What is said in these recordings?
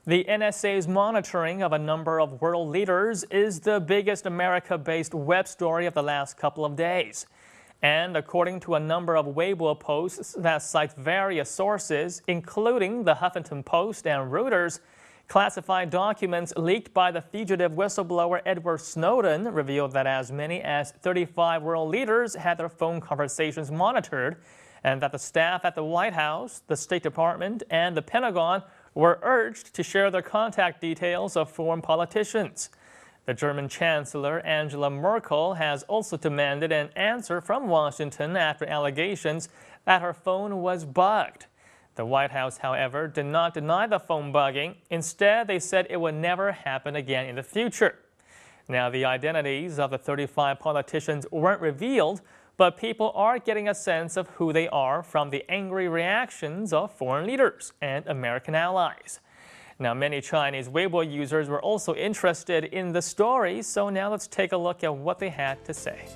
The NSA's monitoring of a number of world leaders is the biggest America-based web story of the last couple of days. And according to a number of Weibo posts that cite various sources, including the Huffington Post and Reuters, classified documents leaked by the fugitive whistleblower Edward Snowden revealed that as many as 35 world leaders had their phone conversations monitored, and that the staff at the White House, the State Department, and the Pentagon were urged to share their contact details of foreign politicians. The German Chancellor Angela Merkel has also demanded an answer from Washington after allegations that her phone was bugged. The White House, however, did not deny the phone bugging. Instead, they said it would never happen again in the future. Now, the identities of the 35 politicians weren't revealed, but people are getting a sense of who they are from the angry reactions of foreign leaders and American allies. Now, many Chinese Weibo users were also interested in the story, so now let's take a look at what they had to say.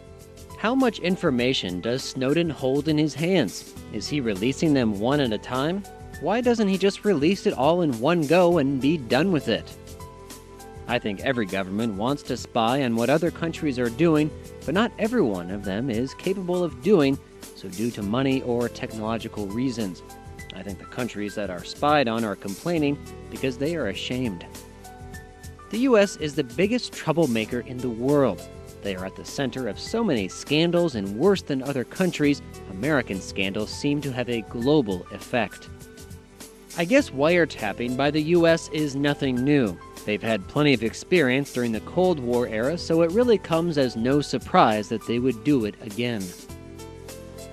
How much information does Snowden hold in his hands? Is he releasing them one at a time? Why doesn't he just release it all in one go and be done with it? I think every government wants to spy on what other countries are doing, but not every one of them is capable of doing so due to money or technological reasons. I think the countries that are spied on are complaining because they are ashamed. The U.S. is the biggest troublemaker in the world. They are at the center of so many scandals, and worse than other countries, American scandals seem to have a global effect. I guess wiretapping by the U.S. is nothing new. They've had plenty of experience during the Cold War era, so it really comes as no surprise that they would do it again.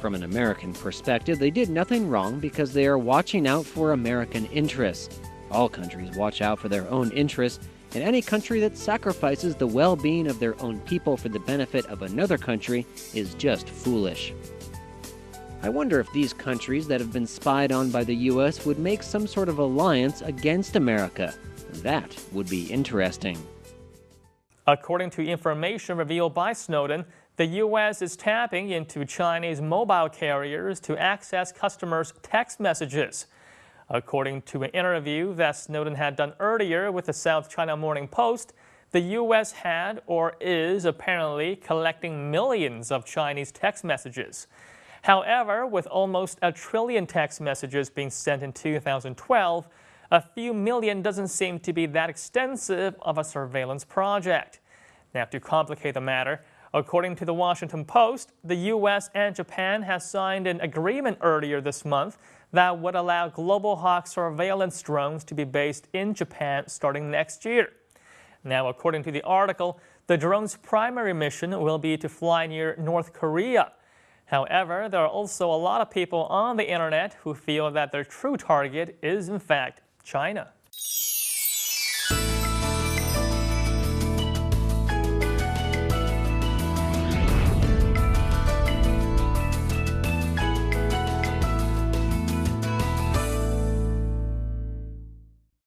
From an American perspective, they did nothing wrong because they are watching out for American interests. All countries watch out for their own interests, and any country that sacrifices the well-being of their own people for the benefit of another country is just foolish. I wonder if these countries that have been spied on by the U.S. would make some sort of alliance against America. That would be interesting. According to information revealed by Snowden, the U.S. is tapping into Chinese mobile carriers to access customers' text messages. According to an interview that Snowden had done earlier with the South China Morning Post, the U.S. had or is apparently collecting millions of Chinese text messages. However, with almost 1 trillion text messages being sent in 2012, a few million doesn't seem to be that extensive of a surveillance project. Now, to complicate the matter, according to the Washington Post, the U.S. and Japan have signed an agreement earlier this month that would allow Global Hawk surveillance drones to be based in Japan starting next year. Now, according to the article, the drone's primary mission will be to fly near North Korea. However, there are also a lot of people on the internet who feel that their true target is, in fact, China.